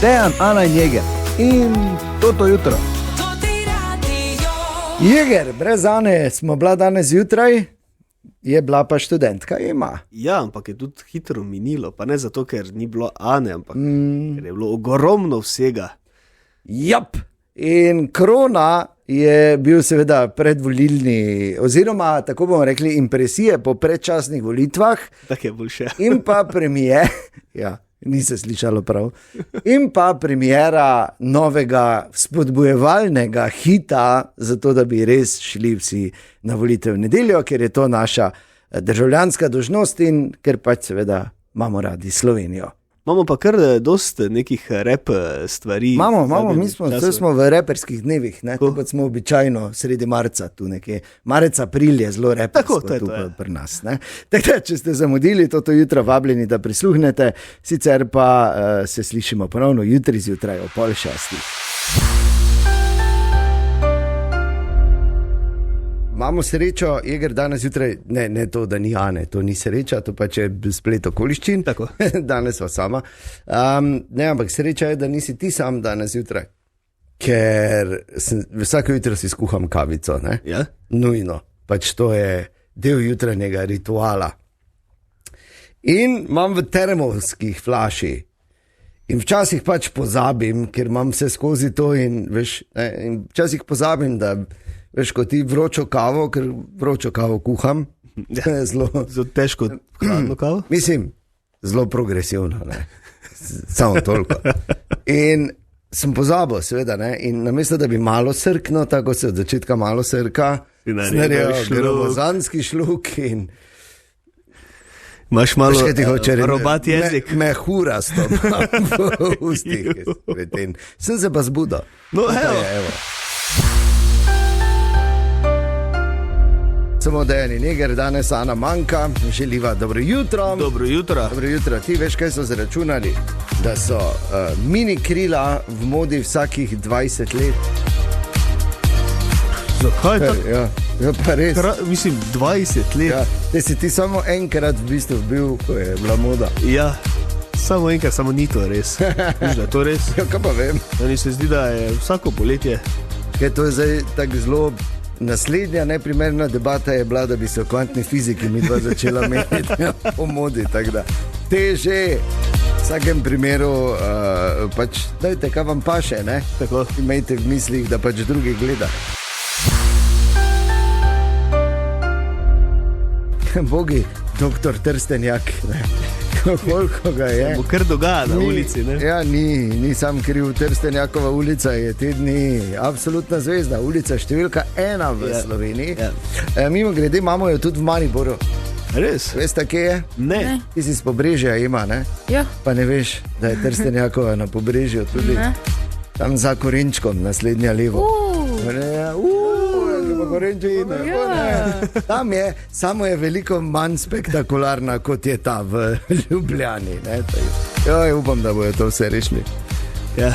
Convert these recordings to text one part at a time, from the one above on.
Dejan, Ana in Jeger. In to jutro. Jeger, brez Ane smo bila danes zjutraj, je bila pa študentka, ima. Ja, ampak je tudi hitro minilo, pa ne zato, ker ni bilo Ane, ampak ker je bilo ogromno vsega. Jap, in korona je bil seveda predvolilni, oziroma tako bomo rekli, impresije po predčasnih volitvah. Tako je boljše. In pa premijer, ja, ni se slišalo prav, in pa premijera novega spodbujevalnega hita, zato da bi res šli vsi na volitev v nedeljo, ker je to naša državljanska dolžnost in ker pač seveda imamo radi Slovenijo. Imamo pa kar dost nekih rap stvari. Imamo, mi smo v reperskih dnevih, ne, tako smo običajno sredi marca, tu nekje. Marec, april je zelo repersko tu pri nas. Ne. Tako, če ste zamudili to jutro, vabljeni, da prisluhnete, sicer pa se slišimo ponovno jutri zjutraj o 5:30. Imamo srečo, Jeger, danes jutraj, ne to, da ni Ane, to ni sreča, to pa če splet okoliščin, danes pa sama. Ne, ampak sreča je, da nisi ti sam danes jutraj, ker vsako jutro si skuham kavico, ne? Ja? Nujno, pač to je del jutranjega rituala. In imam v termovskih flaši in včasih pač pozabim, ker imam vse skozi to in veš, ne, in včasih pozabim, da veš, ko ti vročo kavo, ker vročo kavo kuham. Ja, zelo težko hladno kavo? Mislim, zelo progresivno, ne. Samo toliko. In sem pozabil, seveda, ne. In namesto, da bi malo srkno, tako se od začetka malo srka, snarjajo gromozanski šluk in imaš malo robat jezik. Mehurasto v ustih. Sem se pa zbudil. No, evo. Samo Dejan in Jeger, danes Ana manjka, želiva dobro jutro. Dobro jutro. Dobro jutro. Ti veš, kaj so zračunali? Da so mini krila v modi vsakih 20 let. Zakaj tako? Ja, pa res. Mislim, 20 let. Ja, te si ti samo enkrat v bistvu bil, ko je bila moda. Ja, samo enkrat, samo ni to res. Viš, da je to res? Ja, kaj pa vem. Meni se zdi, da je vsako poletje. Kaj to je zdaj tako zelo... Naslednja neprimerna debata je bila, da bi se v kvantni fiziki midva začela meniti o modi, tako da teže v vsakem primeru pač dajte, kaj vam paše, ne? Tako imejte v mislih, da pač drugi gleda. Bogi, doktor Trstenjak, ne? Koliko ga je. Bo kar dogaja na ulici, ne? Ja, ni sam kriv. Trstenjakova ulica je te dni absolutna zvezda. Ulica številka 1 v Sloveniji. Mimo grede imamo jo tudi v Mariboru. Res? Veste, kje je? Ne. Ti si z Pobrežja ima, ne? Ja. Pa ne veš, da je Trstenjakova na Pobrežju tudi. Ne. Tam za Korenčkom, naslednja levo. Tam je, samo je veliko manj spektakularna, kot je ta v Ljubljani. Joj, upam, da bojo to vse rešili. Ja.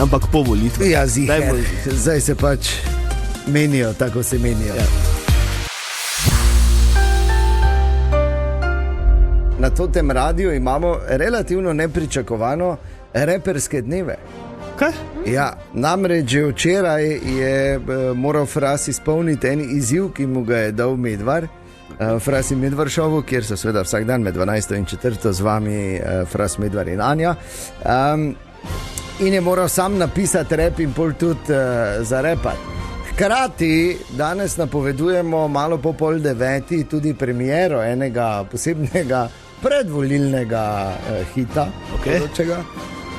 Ampak po volitvi. Ja, ziher. Zdaj se pač menijo, tako se menijo. Ja. Na tem radiju imamo relativno nepričakovano reperske dneve. Kaj? Ja, namreč že včeraj je moral Fras izpolniti en izziv, ki mu ga je dal Medvar, Fras in Medvar šovu, kjer so seveda vsak dan med 12 in 4 z vami Fras, Medvar in Anja. In je moral sam napisati rap in pol tudi zarepati. Hkrati danes napovedujemo malo po 8:30 tudi premiero enega posebnega predvolilnega hita. Okay.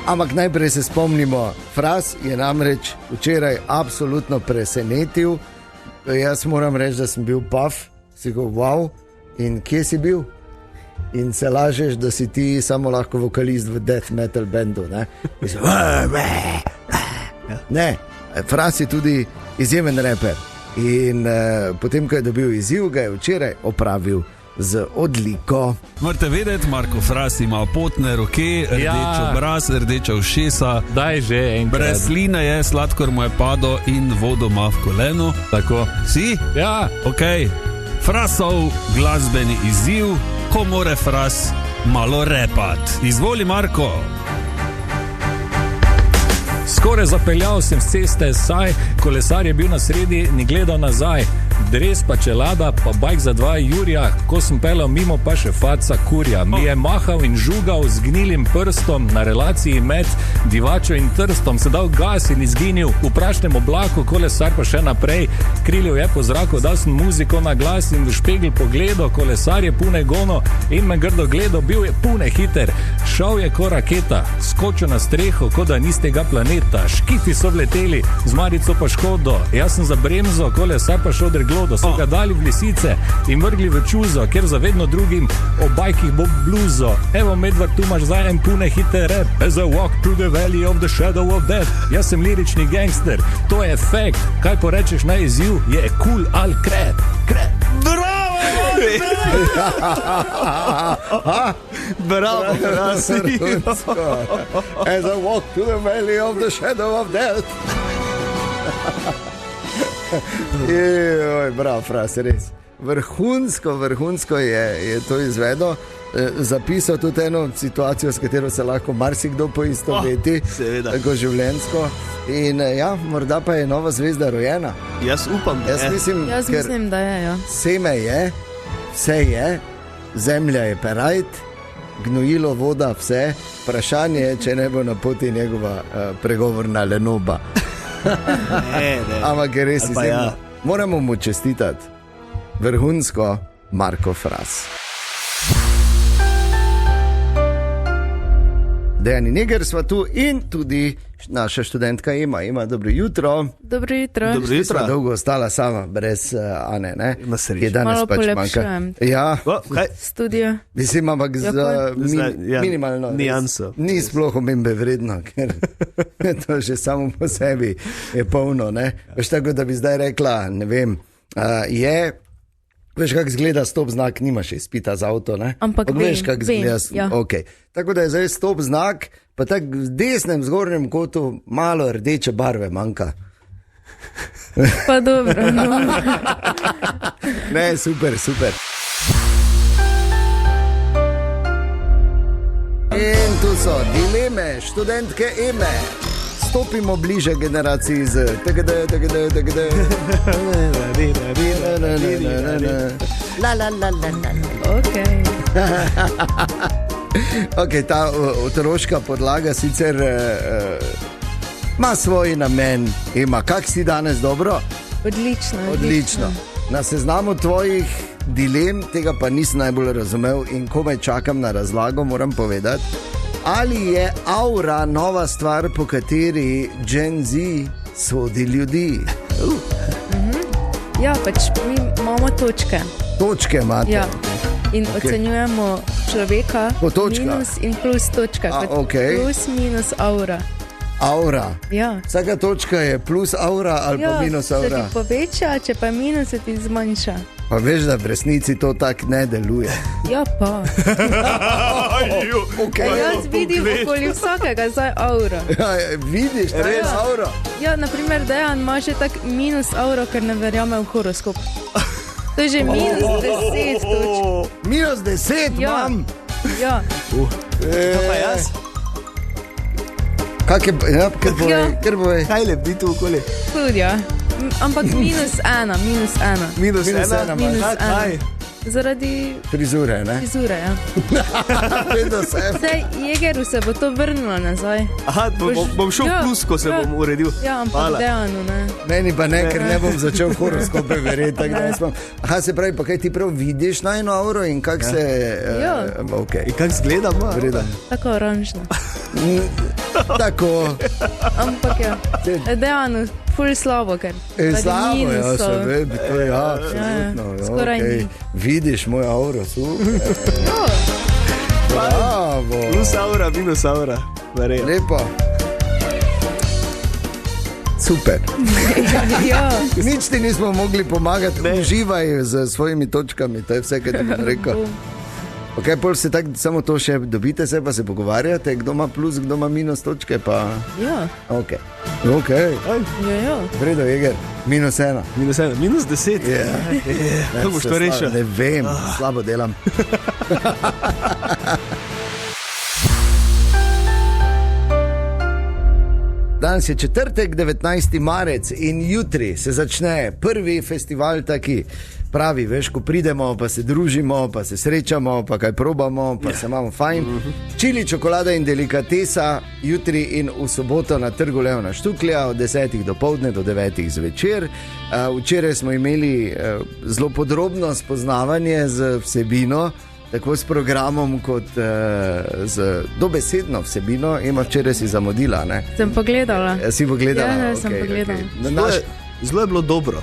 Ampak najprej se spomnimo, Fras je namreč včeraj absolutno presenetil. Jaz moram reči, da sem bil paf, si go wow, in kje si bil? In se lažeš, da si ti samo lahko vokalist v death metal bandu, ne? Ne, Fras je tudi izjemen reper. In potem, ko je dobil izziv, ga je včeraj opravil z odliko. Morate vedeti, Marko Fras ima potne roke, rdeč obraz, rdeča ušesa. Daj že enkrat. Brez sline je, sladkor mu je padel in vodo ima v kolenu. Tako. Si? Ja. Ok. Frasov glasbeni izziv, ko more Fras malo repat. Izvoli, Marko. Skoraj zapeljal sem s ceste, saj kolesar je bil na sredi, ni gledal nazaj. Dres pa čelada, pa bajk za 2 jurja, ko sem pelal mimo, pa še faca kurja. Mi je mahal in žugal z gnilim prstom na relaciji med Divačo in Trstom. Se dal gas in izginil v prašnem oblaku, kolesar pa še naprej. Krilil je po zraku, dal sem muziko na glas in v špegel pogledal. Kolesar je pune gono in me grdo gledal, bil je pune hiter. Šel je ko raketa, skočil na streho, kot da ni z tega planeta. Škifi so vleteli, z marico pa škodo. Jaz sem za bremzo, kolesar pa šel drglodo. So ga dali v lisice in vrgli v čuzo, ker za vedno drugim o bajkih bo bluzo. Evo Medvard, tu imaš zdaj en pune hiter rap. As I walk through the valley of the shadow of death. Jaz sem lirični gangster, to je efekt. Kaj porečeš na izziv, je cool ali krep. Bravo! Bravo, Frasi. As I walk through the valley of the shadow of death. Bravo, Frasi, res. Vrhunsko je to izvedel. Zapisal tudi eno situacijo, s katero se lahko marsikdo poistoveti, tako življenjsko. In ja, morda pa je nova zvezda rojena. Jaz upam, da Jaz mislim, da je, ja. Seme je, vse je, zemlja je perajt, gnojilo, voda, vse. Vprašanje je, če ne bo na poti njegova pregovorna lenoba. Ampak je res izjemno. Ja. Moramo mu čestitati. Vrhunsko, Marko Fras. Dejani Neger sva tu in tudi naša študentka Ema. Dobro jutro. Dobro jutro. Sva dolgo ostala sama, brez Ane, ne? Na srečo. Malo polepšujem. Ja. Studio. Mislim, ampak z minimalno. Nijanso. Ni sploh omembe vredno, ker to že samo po sebi je polno, ne? Veš tako, da bi zdaj rekla, ne vem, veš, kako izgleda stop znak, nimaš izpita za avto, ne? Ampak veš, kako izgleda. Ja. Okay. Tako da je zdaj stop znak, pa tako v desnem zgornjem kotu malo rdeče barve manjka. Pa dobro, no. Ne, super. In tu so dileme študentke Eme. Stopimo bliže generaciji z TGD. Ok, ta otroška podlaga sicer ima svoj namen. Ema, kak si danes, dobro? Odlično. Na seznamu tvojih dilem, tega pa nisem najbolj razumel in komaj čakam na razlago, moram povedati. Ali je aura nova stvar, po kateri Gen Z sodi ljudi? Ja, pač mi imamo točke. Točke imate? Ja. In ocenjujemo človeka minus in plus točka. Plus minus aura. Aura? Ja. Vsaka točka je plus aura ali pa minus aura? Ja, se ti poveča, če pa minus se ti zmanjša. Pa veš, da v resnici to tako ne deluje. Ja pa. Jaz vidim okoli vsakega zdaj auro. Ja, vidiš, res auro? Ja, naprimer Dejan ima že tak minus auro, ker ne verjame v horoskop. To je že minus 10 točk. Minus 10 imam? Ja. To pa jaz? Kak je, ker boj. Kaj lebdi tu okoli? Tudi, ja. Ampak minus ena. Minus ena? Kaj? Zaradi frizure, ne? Frizure, ja. Zdaj, Jegeru se bo to vrnilo nazaj. Aha, bom šel v plus, ko se bom uredil. Ja, ampak Dejanu, ne. Meni pa ne, ker ne bom začel horoskope verjeti. Aha, se pravi, pa kaj ti prav vidiš na eno auro in kak se... Ja. Okay. In kak zgleda moja? Tako oranžno. Tako. Ampak ja, Dejanu ful slabo, ker slabo, ja, se ve, to je absolutno. Skoraj ni. Vidiš moj auro, super. Bravo. Plus aura, minus aura. Lepo. Super. Ja. Nič ti nismo mogli pomagati, uživaj z svojimi točkami, to je vse, kaj ti bom rekel. Ok, pol se tako samo to še dobite se, pa se pogovarjate, kdo ima plus, kdo ima minus točke, pa... Ja. Ok. Ja. Vredo, Jeger, minus 1. Minus 10? Ja. Kako boš to rešil? Ne vem, slabo delam. danes je četrtek, 19. marec in jutri se začne prvi festival taki pravi, veš, ko pridemo, pa se družimo, pa se srečamo, pa kaj probamo, pa se imamo fajn. Čili, čokolada in delikatesa jutri in v soboto na trgu Leona Štuklja od 10. do povdne do 9. zvečer. Včeraj smo imeli zelo podrobno spoznavanje z vsebino, tako s programom kot z dobesedno vsebino. Ema, včeraj si zamudila, ne? Sem pogledala. Si pogledala? Ja, sem pogledala. Okay. Zelo je bilo dobro.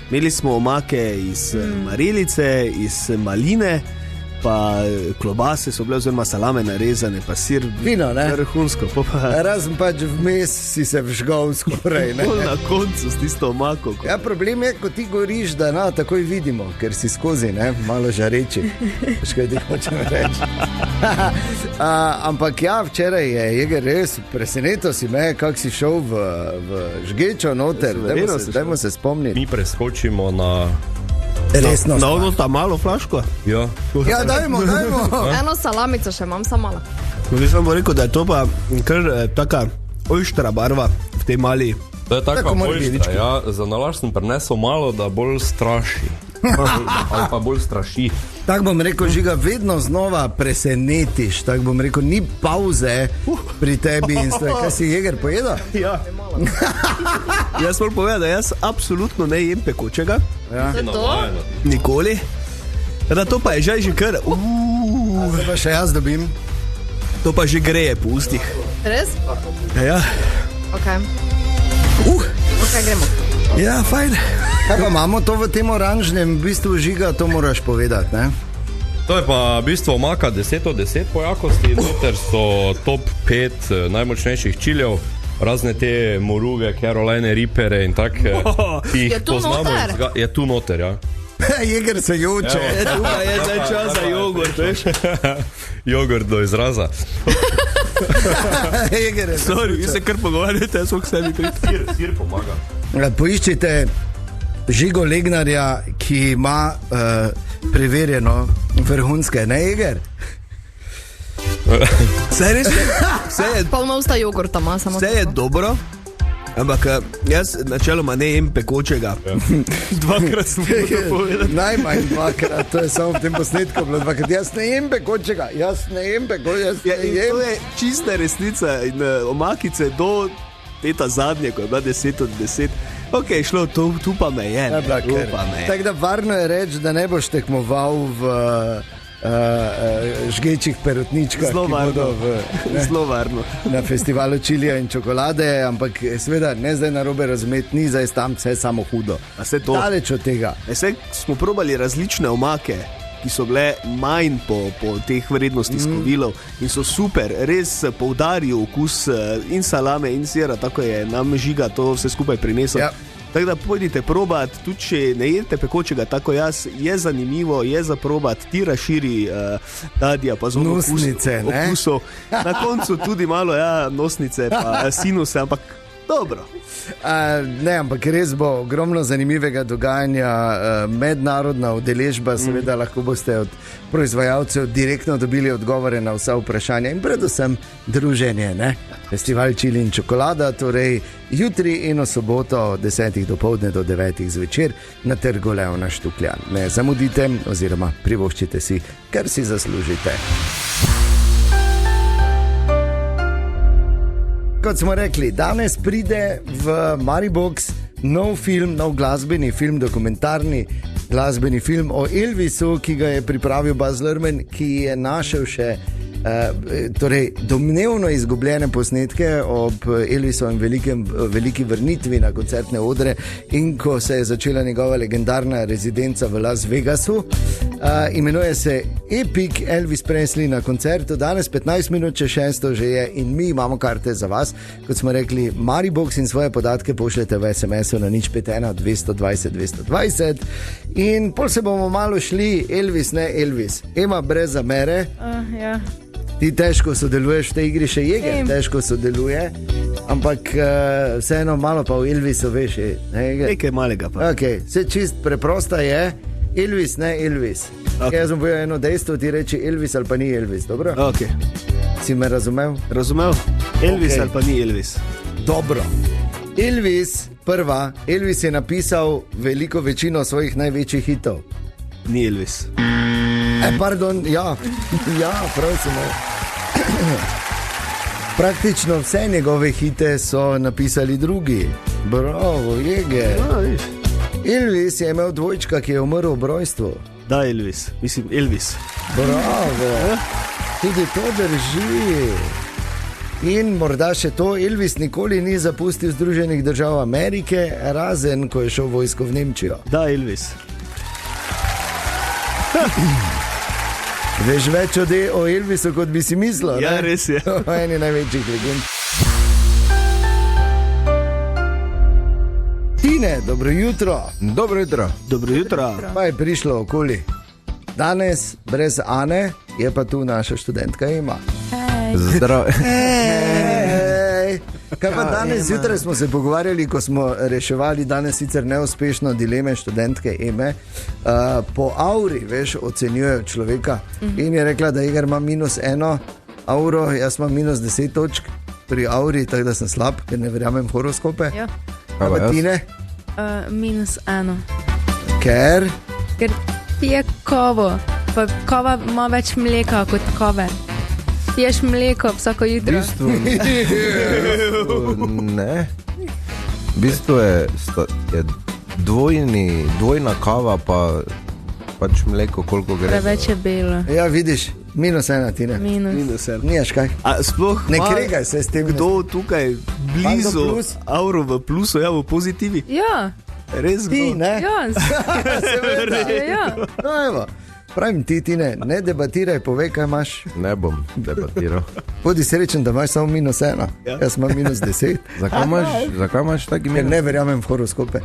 Imeli smo omake iz marelice, iz maline, pa klobase so bile, oziroma salame narezane, pa sir. Vino, ne? Vrhunsko. Razen pač vmes si se vžgal skoraj, ne? Na koncu s tisto omako. Ja, problem je, ko ti goriš, da takoj vidimo, ker si skozi, ne? Malo žareči. Škaj ti hočem reči. Ampak ja, včeraj je Jeger res presenetil si me, kak si šel v žgečo noter. Dajmo se spomniti. Mi preskočimo na... Resno. Na ono ta malo flaško? Ja. Ja, dajmo. Eno salamico še imam, samo malo. Nisem bo rekel, da je to pa kar taka ojštra barva v tej mali. To je taka Tako mora biti. ojštra, ja. Za nalašč sem prinesel malo, da bolj straši. Ali pa bolj straši. Tako bom rekel, Žiga, vedno znova presenetiš. Tako bom rekel, ni pauze pri tebi in stoji. Kaj si Jeger pojedel? Ja. Jaz moram povedati, da jaz absolutno ne jem pekočega. Ja. To je to? Nikoli. Da to pa je že kar... Zdaj pa še jaz dobim. To pa že greje po ustih. Res? Ja. Ok. Ok, gremo. Ja, fajn. Kaj pa imamo to v tem oranžnem, v bistvu Žiga, to moraš povedati, ne? To je pa v bistvu omaka 10 od 10 po jakosti. Noter so top 5 najmočnejših čiljev. Razne te moruge, Caroline Reapere in tak, ki jih Je tu poznamo. noter? Je tu noter, ja. Jeger se joče. Tukaj je zdaj čas za jogurt, veš? Jogurt do izraza. Jeger je se Sorry, vi se kar pogovarjate, jaz sem k sebi priti. Sir pomaga. Poiščite Žigo Legnarja, ki ima preverjeno vrhunske, ne Jeger? Vse res je, vse je, Polna usta jogurta ima, samo vse je dobro, ampak jaz načeloma ne jem pekočega. Dvakrat sem to povedal. Najmanj dvakrat, to je samo v tem posnetku bilo dvakrat. Jaz ne jem pekočega, jaz ne jem pekočega, jaz Ja, ne in jem. to je čista resnica in omakice do teta zadnje, ko je bila 10 od 10. Ok, šlo, tu pa me je. Ne, Tu pa me je. Tako da varno je reči, da ne boš tekmoval v žgečih perutničkah, Zelo ki varno. bodo Zelo varno. na festivalu čilija in čokolade, ampak seveda ne zdaj narobe razumeti, ni zdaj tam vse samo hudo. A se to? Daleč od tega. Vse smo probali različne omake, ki so bile manj po teh vrednostih skovilov in so super, res poudarijo okus in salame in sira, tako je nam Žiga to vse skupaj prinesel. Ja. Tako da pojdite probat, tudi če ne jedete pekočega, tako jaz, je zanimivo, je za probat, ti razširi ta diapazon Nosnice, ne? okusov. Na koncu tudi malo, ja, nosnice pa sinuse, ampak dobro. Ne, ampak res bo ogromno zanimivega dogajanja, mednarodna udeležba, seveda lahko boste od proizvajalcev direktno dobili odgovore na vsa vprašanja in predvsem druženje, ne? Festival čili in čokolada, torej jutri in v soboto od 10. do povdne do 9. zvečer na trgu Leona Štuklja. Ne zamudite oziroma privoščite si, kar si zaslužite. Kot smo rekli, danes pride v Maribox nov film, nov glasbeni film, dokumentarni glasbeni film o Elvisu, ki ga je pripravil Baz Luhrmann, ki je našel še torej domnevno izgubljene posnetke ob Elvisovem veliki vrnitvi na koncertne odre in ko se je začela njegova legendarna rezidenca v Las Vegasu. Imenuje se Epic Elvis Presley na koncertu, danes 15 minut čez 6 že je in mi imamo karte za vas. Kot smo rekli, Maribox in svoje podatke pošljete v SMS-u na 051 220 220 in pol se bomo malo šli Elvis, ne Elvis. Ema, brez zamere. Ja. Ti težko sodeluješ v tej igri, še Jeger Vem. težko sodeluje, ampak vseeno malo pa v Elvisu veš, ne Jeger? Nekaj malega pa. Okay. Vse čist preprosta je, Elvis, ne Elvis. Okay. Jaz sem povedal eno dejstvo, ti reči Elvis ali pa ni Elvis, dobro? Ok, Si me razumel? razumel? Elvis Ok. ali pa ni Elvis? Dobro. Elvis je napisal veliko večino svojih največjih hitov. Ni Elvis. Pardon, ja, prav sem. Praktično vse njegove hite so napisali drugi. Bravo, Jege. Elvis je imel dvojčka, ki je umrl ob rojstvu. Da, Elvis. Bravo, tudi to drži. In morda še to, Elvis nikoli ni zapustil Združenih držav Amerike, razen ko je šel v vojsko v Nemčijo. Da, Elvis. Veš več o Elvisu, kot bi si mislil. Ja, ne? res je. O eni največjih legend. Tine, dobro jutro. Dobro jutro. Dobro jutro. Pa je prišlo okoli. Danes brez Ane je pa tu naša študentka Ema. Zdrav. Kaj pa danes zjutraj smo se pogovarjali, ko smo reševali danes sicer neuspešno dileme študentke Eme, po auri, veš, ocenjujejo človeka in je rekla, da Igar ima -1 auro, jaz imam -10 točk pri auri, tako da sem slab, ker ne verjamem v horoskope. Ja. Kaj pa Tine? -1. Ker? Ker pije kavo, pa kava ima več mleka kot kave. Piješ mleko vsako jutro. Ne. V bistvu je dvojna kava, pa pač mleko, koliko gre. Preveč je belo. Ja, vidiš, -1, Tine. -1. Nijaš kaj? A sploh Ne kregaj se s tem. kdo tukaj blizu plus? avro v plusu, ja, v pozitivi. Ja, Res Ti, kdo? ne? ja, Seveda. ja. No, evo. Pravim ti, Tine, ne debatiraj, povej, kaj imaš. Ne bom debatiral. Bodi srečen, da imaš samo -1. Ja. Jaz imam -10. Zakaj imaš taki Ker minus? ne verjamem v horoskope.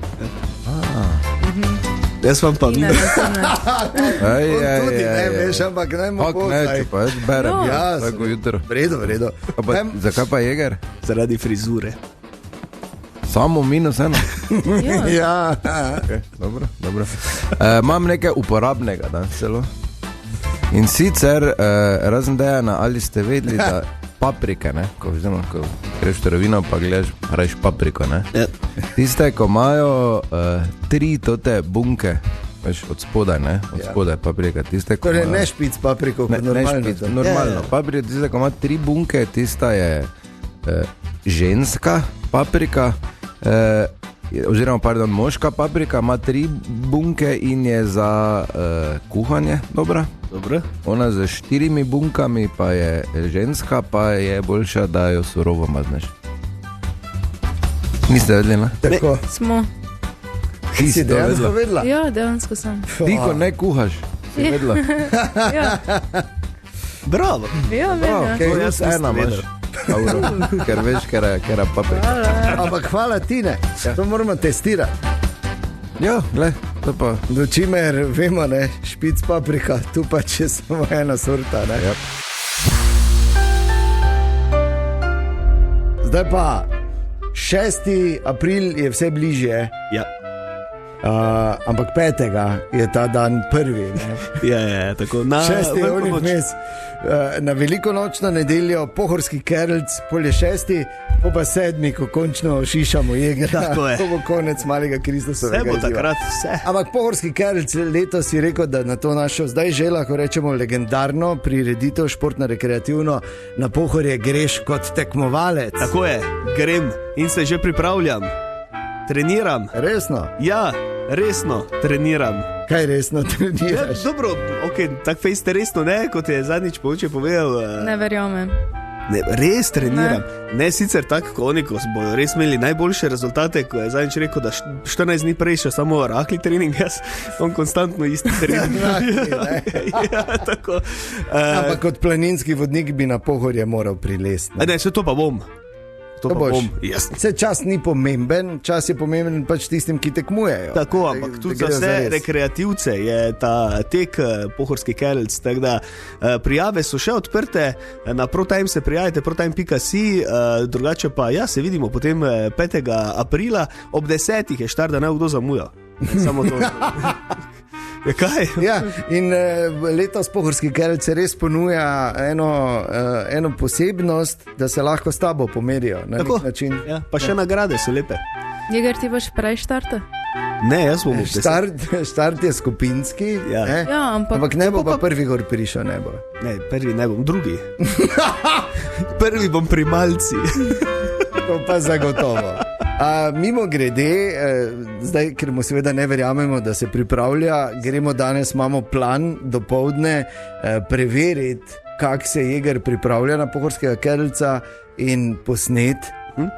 Jaz vam pa Ne, minus. Tudi ne veš, ampak ne Fak mogo. neče, pa jaz berem. No. Ja, Tako jutro. v redu. Zakaj pa Jeger? Zaradi frizure. Samo -1. Ja. Ja, Okay, dobro. Imam nekaj uporabnega danes celo. In sicer, razen Dejana, ali ste vedeli, da paprike, ne, ko greš v trgovino, pa gledaš, hrajš papriko, ne? Ja. Tiste, ko imajo 3 tote bunke, veš, od spodaj, ne, od spodaj paprika. Tiste, ko torej imajo- ne špic papriko, kot normalno. špic, to. normalno. Ja. Paprika, tiste, ko ima 3 bunke, tista je ženska paprika, oziroma, pardon, moška paprika, ima 3 bunke in je za kuhanje dobra. Dobro. Ona z 4 bunkami pa je ženska, pa je boljša, da jo surovo mazneš. Niste vedeli, ne? Tako. Smo. Ti si to dejansko vedela? vedela? Ja, dejansko sem. Ti, ko ne kuhaš, si vedela. Ja, Bravo. ja, vem, ja. okej. Plus ena imaš. Euro. Ker veš, ker je paprika. Ampak hvala, Tine, to moramo testirati. Ja, gled, to pa. Do čimer vemo, ne, špic paprika, tu pa če samo ena sorta, ne. Ja. Zdaj pa 6. april je vse bližje, Ja. ampak 5. je ta dan prvi, ne. Ja, tako na 6. je veliko onih noč. mes. Na velikonočno nedeljo pohorski kerlc, pol je 6., pa 7., ko končno šišamo Jegera. Tako je. To bo konec malega Kristusovega Vse bo izziva. takrat, vse. Ampak pohorski kerlc letos si rekel, da na to našo zdaj že lahko rečemo legendarno prireditev športno-rekreativno na Pohorje greš kot tekmovalec. Tako je, grem in se že pripravljam. Treniram. Resno? Ja, resno treniram. Kaj resno Ja, treniraš? dobro, tako fejste resno, ne, kot je zadnjič Pouče povedal. Ne verjamem. Ne, res treniram. Ne sicer tako, kot oni, ko bodo res imeli najboljše rezultate, ko je zadnjič rekel, da 14 dni prej še samo rahli trening, jaz imam konstantno isti trening. Rahli, ne. Ja, tako. Ampak kot planinski vodnik bi na Pohorje moral prilesti. Ne, vse to pa bom. To To pa boš. bom. Jaz. Vse čas ni pomemben, čas je pomemben pač tistim, ki tekmujejo. Tako, ampak tudi za vse rekreativce je ta tek pohorski kerlc. Tako da prijave so še odprte, na ProTime se prijavite, protime.si, drugače pa ja, se vidimo potem 5. aprila ob 10. je štart, da ne bo kdo zamujal. Samo to. Kaj? Ja, in letos Pohorski Kelc res ponuja eno posebnost, da se lahko s tabo pomerijo na nek način. Ja, pa še nagrade so lepe. Jeger, ti boš prej štarta? Ne, jaz bom Štart je skupinski, Ja. ne? Ja, Ampak ne bo pa prvi gor prišel, ne bo. Ne, prvi ne bom, drugi. Prvi bom pri malci. To pa zagotovo. Mimo grede, zdaj, ker mu seveda ne verjamemo, da se pripravlja, gremo danes, imamo plan dopoldne preveriti, kak se Jeger pripravlja na Pohorskega Kelca in posnet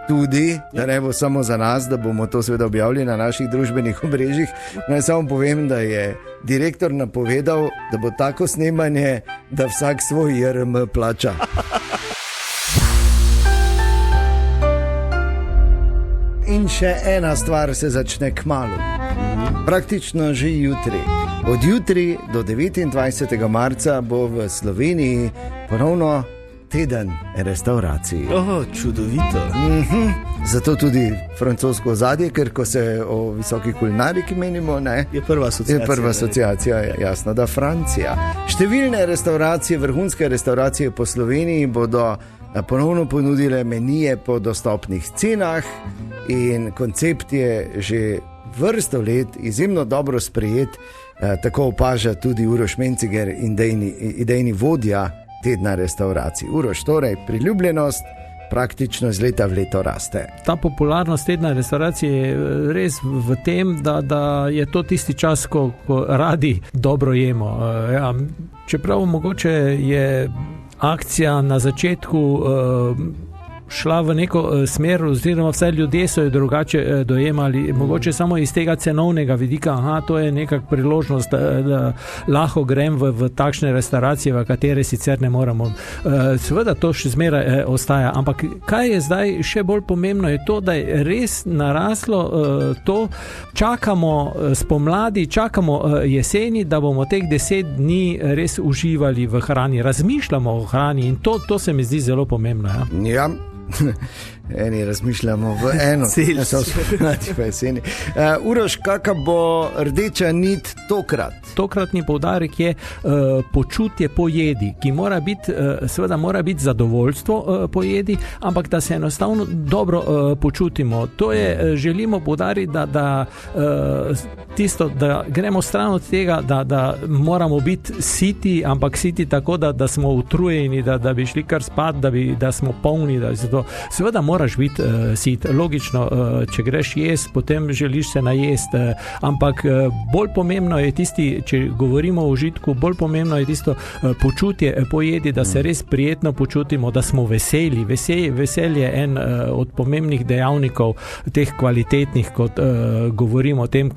tudi, da ne bo samo za nas, da bomo to seveda objavili na naših družbenih omrežjih. Naj samo povem, da je direktor napovedal, da bo tako snemanje, da vsak svoj JRM plača. In še ena stvar se začne kmalu. Praktično že jutri. Od jutri do 29. marca bo v Sloveniji ponovno teden restauracij. Čudovito. Zato tudi francosko ozadje, ker ko se o visoki kulinariki menimo, ne, Je prva asociacija. je prva asociacija, jasno, da Francija. Številne restauracije, vrhunske restauracije po Sloveniji bodo ponovno ponudile menije po dostopnih cenah in koncept je že vrsto let izjemno dobro sprejet, tako opaža tudi Uroš Menciger, idejni vodja tedna restauracij. Uroš, torej priljubljenost praktično z leta v leto raste. Ta popularnost tedna restauracije je res v tem, da je to tisti čas, ko radi dobro jemo. Ja, čeprav mogoče je akcija na začetku šla v neko smer, oziroma vse ljudje so jo drugače dojemali, mogoče samo iz tega cenovnega vidika, to je nekak priložnost, da lahko grem v takšne restauracije, v katere sicer ne moramo. Seveda to še zmeraj ostaja, ampak kaj je zdaj še bolj pomembno, je to, da je res naraslo to, čakamo spomladi, čakamo jeseni, da bomo teh 10 dni res uživali v hrani, razmišljamo o hrani in to se mi zdi zelo pomembno. Ja. Eni razmišljamo v eno, Cilj. Uroš, kakva bo rdeča nit tokrat? Tokratni poudarek je počutje po jedi, ki mora biti, seveda mora biti zadovoljstvo po jedi, ampak da se enostavno dobro počutimo. To je, želimo poudariti, da tisto, da gremo stran od tega, da moramo biti siti, ampak siti tako, da smo utrujeni, da bi šli kar spat, da smo polni, da se to. Seveda moraš biti sit, logično, če greš jesti, potem želiš se najesti, ampak bolj pomembno je tisti, če govorimo o užitku, bolj pomembno je tisto počutje po jedi, da se res prijetno počutimo, da smo veseli. Veselje je en od pomembnih dejavnikov, teh kvalitetnih, kot govorimo o tem,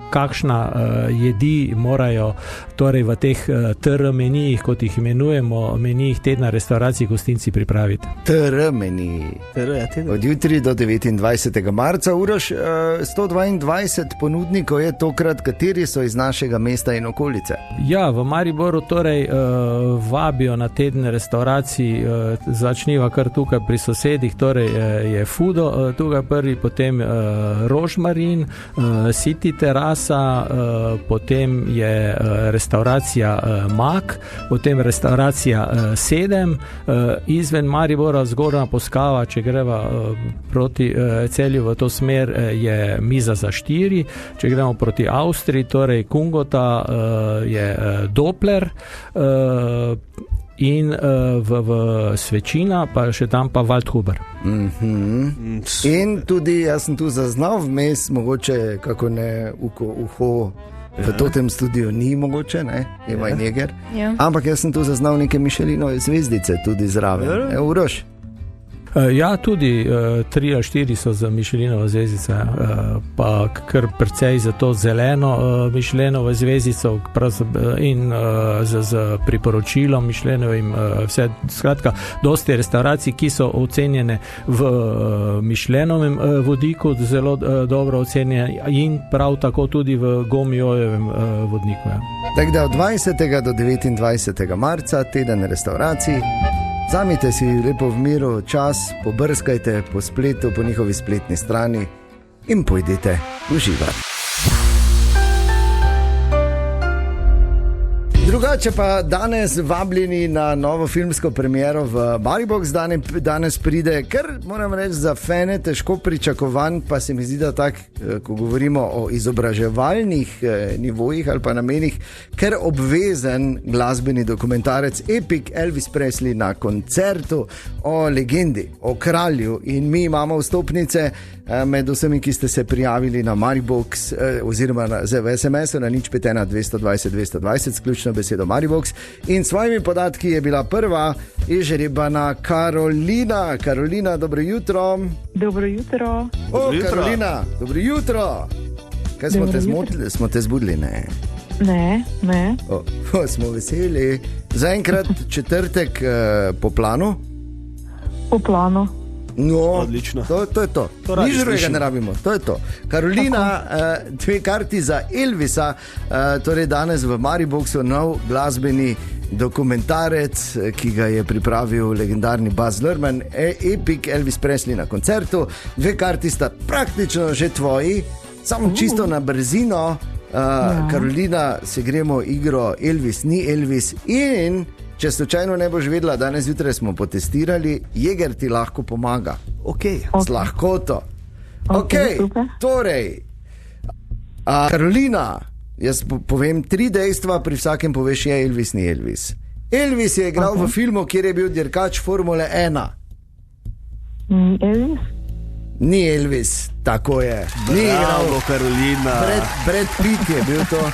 kakšna jedi morajo torej v teh TR menijih, kot jih imenujemo, menijih tedna restauracij, gostinci pripraviti. TR meniji. Od jutri do 29. marca. Uroš, 122 ponudnikov je tokrat, kateri so iz našega mesta in okolice. Ja, v Mariboru torej vabijo na teden restauracij, začniva kar tukaj pri sosedih, torej je Fudo tukaj prvi, potem Rožmarin, City terasa, potem je restauracija Mak, potem restauracija 7, izven Maribora Zgornja Poskava, če greva proti Celju v to smer, je miza za 4, če gremo proti Avstriji, torej Kungota, je Doppler, in v Svečina, pa še tam pa Waldhuber. In tudi jaz sem tu zaznal vmes, mogoče kako ne uho v tem studiu ni mogoče, ne, Eva in Jeger, ampak jaz sem tu zaznal neke Michelinove zvezdice tudi zraven. Uroš? Ja, tudi 3 ali 4 so za Michelinovo zvezdico, pa kar precej za to zeleno Michelinovo zvezdico in z priporočilom Michelinovim, vse, skratka, dosti restauracij, ki so ocenjene v Michelinovem vodiku, zelo dobro ocenjene, in prav tako tudi v Gomijojevem vodniku. Tako da od 20. do 29. marca teden restauracij. Vzamite si lepo v miru čas, pobrskajte po spletu, po njihovi spletni strani in pojdite uživati. Drugače pa danes vabljeni na novo filmsko premiero v Maribox. Danes pride, kar moram reči, za fane težko pričakovan, pa se mi zdi, da tak, ko govorimo o izobraževalnih nivojih ali pa namenih, ker obvezen glasbeni dokumentarec Epic Elvis Presley na koncertu o legendi, o kralju. In mi imamo vstopnice med vsemi, ki ste se prijavili na Maribox oziroma v SMS-u na 051 220 220 s ključno besedo Maribox. In s svojimi podatki je bila prva izžrebana Karolina. Karolina, dobro jutro. Dobro jutro. Karolina, dobro jutro. Kaj smo te zmotili? Smo te zbudili? Ne. Smo veseli. Zaenkrat četrtek po planu? Po planu. No, odlično. To je to. Nič drugega ne rabimo. To je to. Karolina, dve karti za Elvisa, torej danes v Mariboxu nov glasbeni dokumentarec, ki ga je pripravil legendarni Baz Luhrmann, Epic Elvis Presley na koncertu. Dve karti sta praktično že tvoji, samo čisto na brzino. Karolina, se gremo igro Elvis ni Elvis. In če slučajno ne boš vedela, danes zjutraj smo potestirali, Jeger ti lahko pomaga. Z lahkoto. Torej, Karolina, jaz povem 3 dejstva, pri vsakem poveš je Elvis ni Elvis. Elvis je igral v filmu, kjer je bil dirkač Formule 1. Elvis? Ni Elvis, tako je. Ni igral. Karolina. Brad Pitt je bil to.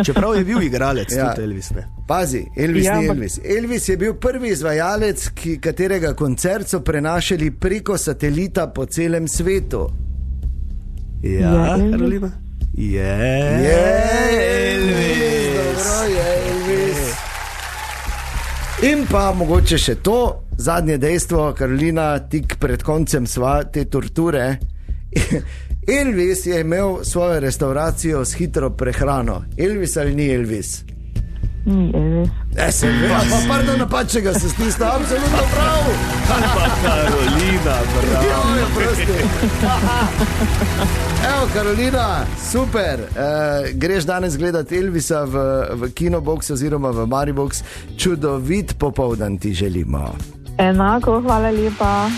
Čeprav je bil igralec, tudi Elvis ne. Pazi, Elvis ni Elvis. Elvis je bil prvi izvajalec, katerega koncert so prenašali preko satelita po celem svetu. Karolina? Je Elvis. Dobro, je Elvis. In pa mogoče še to, zadnje dejstvo, Karolina, tik pred koncem sva te torture. Elvis je imel svojo restauracijo s hitro prehrano. Elvis ali ni Elvis? Ni Elvis. Pardon, napačnega se stisnil, absolutno prav. Pa Karolina, bravo. Evo, Karolina, super. Greš danes gledati Elvisa v Kinobox oziroma v Maribox. Čudovit popoldan ti želimo. Enako, hvala lepa.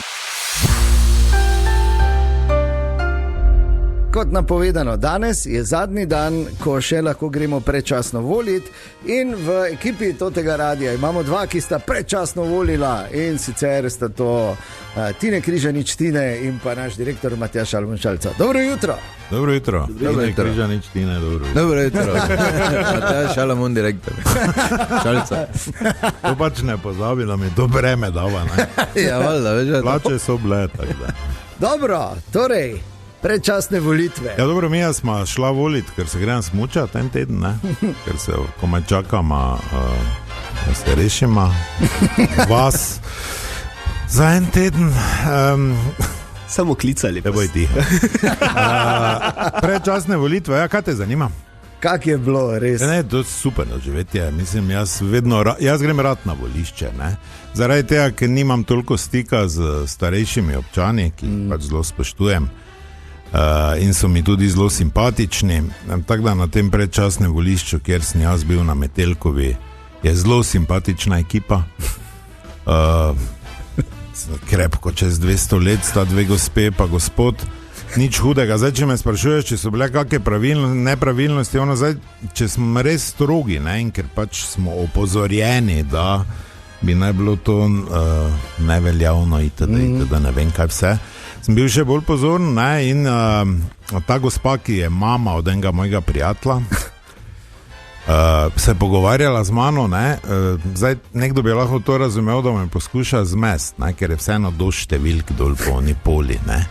Kot napovedano, danes je zadnji dan, ko še lahko gremo predčasno voliti, in v ekipi tega radia imamo 2, ki sta predčasno volila, in sicer sta to Tine Križanič Tine in pa naš direktor Matjaž Šalmonšalca. Dobro jutro. Dobro jutro. Tine Križanič Tine, dobro jutro. Matjaž Šalmon, direktor Šalca. To pač ne pozabi, da mi to breme dava, ne? Ja, valjda, veš. Plače so bile, tako da. Dobro, torej predčasne volitve. Ja, dobro, mi smo šla voliti, ker se grem smučati en teden, ne? Ker se komaj čakama, da se rešima vas za en teden. Samo klicali. Ne boj tiho. Predčasne volitve, ja, kaj te zanima? Kak je bilo, res? Ne, to je super doživetje. Mislim, jaz grem rad na volišče, ne? Zaradi tega, ker nimam toliko stika z starejšimi občani, ki pač zelo spoštujem. In so mi tudi zelo simpatični. Tako da na tem predčasnem volišču, kjer sem jaz bil na Metelkovi, je zelo simpatična ekipa. Krepko čez 200 let sta 2 gospe pa gospod. Nič hudega. Zdaj, če me sprašuješ, če so bile kakšne nepravilnosti, zdaj, če smo res strogi, ne, in ker pač smo opozorjeni, da bi naj bilo to neveljavno itd., ne vem kaj vse. Sem bil še bolj pozoren, ne, in ta gospa, ki je mama od enega mojega prijatelja, se je pogovarjala z mano, ne. Zdaj, nekdo bi lahko to razumel, da me poskuša zmest, ne, ker je vseeno do številk dol po Nipoli, ne.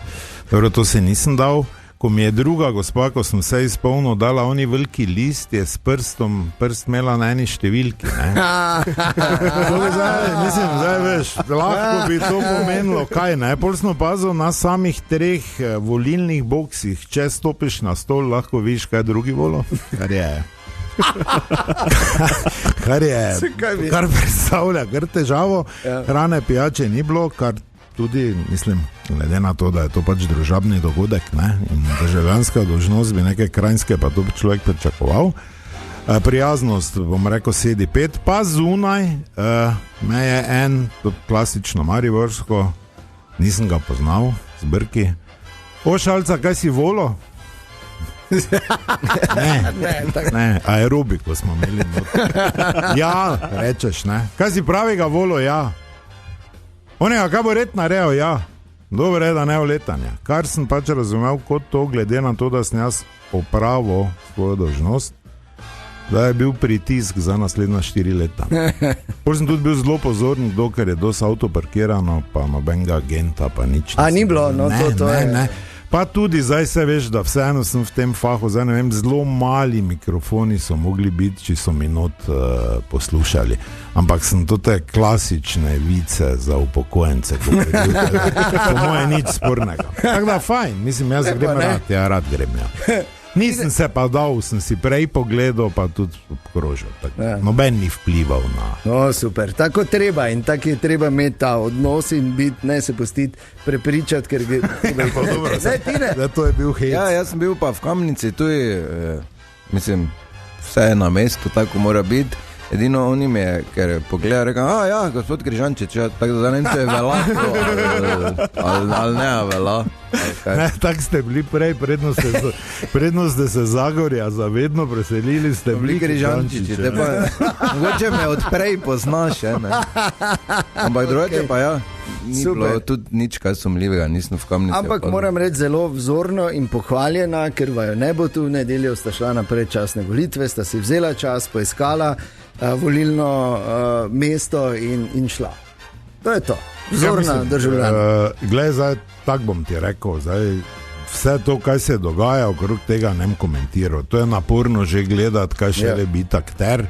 Dobro, to se nisem dal. Ko mi je druga gospa, ko sem vse izpolnil, dala oni veliki list, je s prst imela na eni številki, ne. Zdaj veš, lahko bi to pomenilo, kaj, ne. Pol sem opazil na samih 3 volilnih boksih, če stopiš na stol, lahko viš, kaj drugi volo. Kar predstavlja, kar težavo, hrane, pijače ni bilo, kar tudi, mislim, glede na to, da je to pač družabni dogodek, ne, in državljanska dolžnost bi neke krajinske, pa to bi človek pričakoval. prijaznost, bom rekel, sedi 5, pa zunaj me je en, to klasično mariborsko, nisem ga poznal, z Brki. O, Šalca, kaj si volo? Ne, aerobiko smo imeli. Ja, rečeš, ne. Kaj si pravega volo, ja. Onega, kaj bo red naredil, ja. Dobro je, da ne v letanje. Kar sem pač razumel kot to, glede na to, da sem jaz popravil svojo dolžnost, da je bil pritisk za naslednja 4 leta. Potem sem tudi bil zelo pozorn, dokler je dosti avto parkirano, pa nobenega agenta, pa nič. A ni bilo, no to je. Ne. Pa tudi zdaj se veš, da vseeno sem v tem fahu, zdaj ne vem, zelo mali mikrofoni so mogli biti, či so mi not poslušali. Ampak sem to te klasične vice za upokojence, ko moje nič spornega. Tako da fajn, mislim, jaz grem rad, ja rad grem, ja. Nisem se pa dal, sem si prej pogledal, pa tudi obkrožil. Noben ni vplival na... No, super, tako treba in tako je treba imeti ta odnos in biti, ne se pustiti prepričati, ker gre... To je bil hec. Ja, jaz sem bil pa v Kamnici, tu je, mislim, vse je na mestu, tako mora biti. Edino oni mi je, ker pogleda, reka, ja, gospod Križančič, ja, tako da ne vem, če je vela, ali ne vela. Ne, tako ste bili prej, predno ste se Zagorja zavedno preselili, ste bili Križančiči. Mogoče me odprej poznaš, ne. Ampak drugače pa ja, ni bilo tudi nič kaj sumljivega, nisem v Kamnici. Ampak moram reči zelo vzorno in pohvaljena, ker vaju ne bo tu v nedeljo, sta šla na predčasne volitve, sta si vzela čas, poiskala volilno mesto in šla. To je to. Vzorna državljana. Glej, zdaj, tak bom ti rekel, zdaj, vse to, kaj se dogaja okrog tega, ne bom komentiral. To je naporno že gledati, kaj šele biti akter.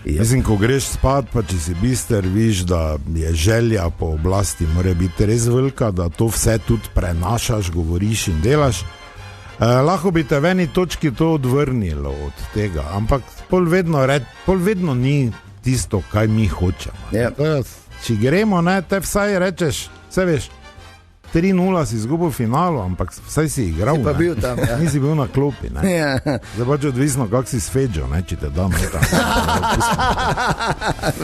Mislim, ko greš spat, pa če si bister, viš, da je želja po oblasti, mora biti res velika, da to vse tudi prenašaš, govoriš in delaš. Lahko bi te v eni točki to odvrnilo od tega, ampak pol vedno ni tisto, kaj mi hočemo. Če gremo, ne, te vsaj rečeš, vse veš, 3-0 si izgubil finalu, ampak vsaj si igral. Si pa bil tam, ja. Nisi bil na klopi, ne. Zdaj pač odvisno, kak si sfedžal, ne, če te dam.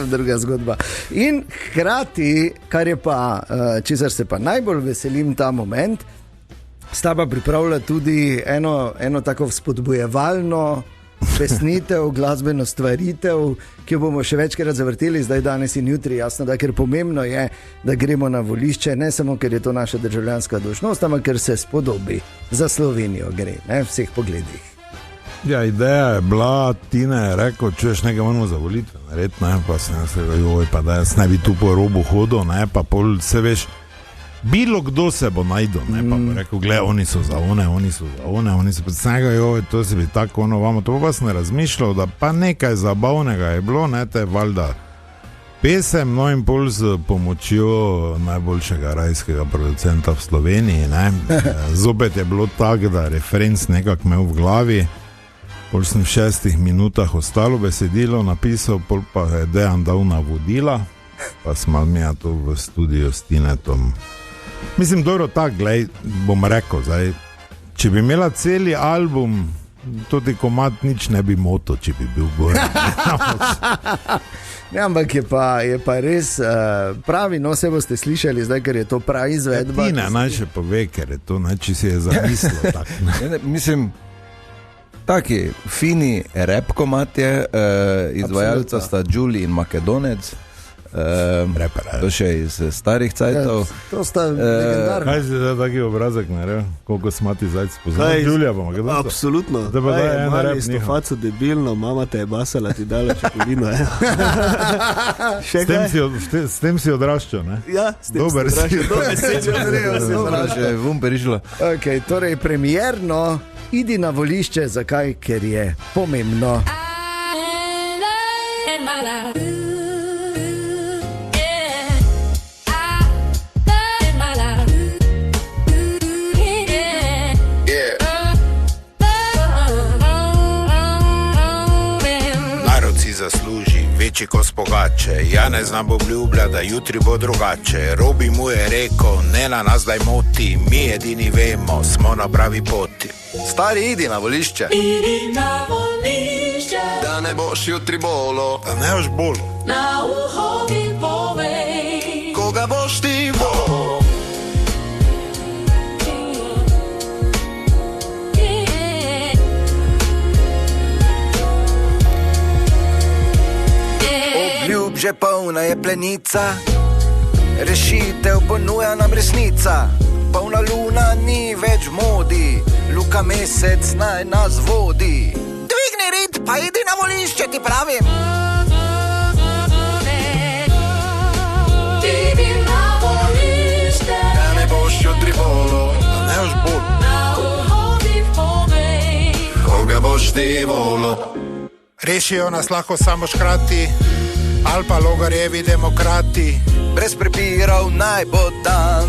Druga zgodba. In hkrati, kar je pa, česar se pa najbolj veselim ta moment, sta pa pripravila tudi eno tako spodbujevalno pesnitev, glasbeno stvaritev, ki jo bomo še večkrat zavrteli, zdaj danes in jutri, jasno, da ker pomembno je, da gremo na volišče, ne samo, ker je to naša državljanska dolžnost, ampak ker se spodobi, za Slovenijo gre, ne, v vseh pogledih. Ja, ideja je bila, Tina je rekel, čuješ, nekaj moramo za volitve narediti, ne, pa sem se rekel, pa da jaz ne bi tu po robu hodil, ne, pa pol se veš, bilo kdo se bo najdel, ne, pa bo rekel, gled, oni so za one, oni so pa snega, to se bi tako ono vamo, to pa sem razmišljal, da pa nekaj zabavnega je bilo, ne, te valjda pesem, no in pol z pomočjo najboljšega rajskega producenta v Sloveniji, ne, zopet je bilo tako, da referenc nekak imel v glavi, pol sem v 6 minutah ostalo besedilo napisal, pol pa je Dejan dal navodila, pa smo mi to v studiu s Tinetom. Mislim, dobro tak, glej, bom rekel, zdaj, če bi imela celi album, tudi komad nič ne bi moto, če bi bil gor. Ne, ampak je pa res pravi, no se boste slišali zdaj, ker je to pravi izvedba. Tina naj še pove, ker je to, če si je zamislil tak. Mislim, taki fini rap komad je, izvajalca sta Đuli in Makedonec. To še iz starih cajtov. To sta legendarni. Kaj si zdaj taki obrazek naredil? Koliko smati zajc poznali? Đulija pa Makedonca? Absolutno. Mali sto faco debilno, mama te je basala, ti dala čokolino. S tem si odraščal, ne? Ja, s tem si odraščal. Vum perišlo. Ok, torej premierno, idi na volišče, zakaj? Ker je pomembno. Večji kos pogače, Janez nam obljublja, da jutri bo drugače. Robi mu je rekel, ne na nas daj moti, mi edini vemo, smo na pravi poti. Stari, idi na volišče. Idi na volišče. da ne boš jutri bolo. Da ne boš bolo. Na uho mi povej, koga boš ti volil. Obljub že polna je plenica, rešitev ponuja nam resnica. Polna luna ni več v modi, Luka Mesec naj nas vodi. Dvigni rit, pa idi na volišče, ti pravim. Idi na volišče, da ne boš jutri bolo. Da ne boš bolo. Na uho mi povej, koga boš ti volil. Rešijo nas lahko samo škrati, ali pa Logarjevi demokrati. Brez prepirov naj bo dan,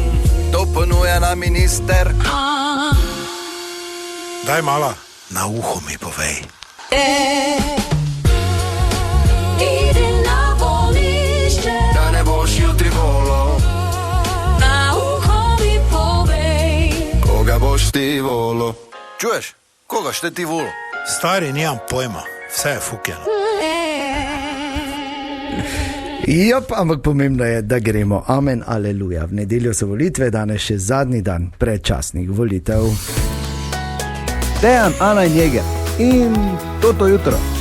to ponuja nam minister. Daj mala, na uho mi povej. Idi na volišče, da ne boš jutri volil. Na uho mi povej, koga boš ti volil. Čuješ, koga šte ti volil? Stari, nimam pojma, vse je fukjeno. Jop, ampak pomembno je, da gremo. Amen, aleluja. V nedeljo so volitve, danes še zadnji dan predčasnih volitev. Dejan, Ana in Jeger in toto jutro.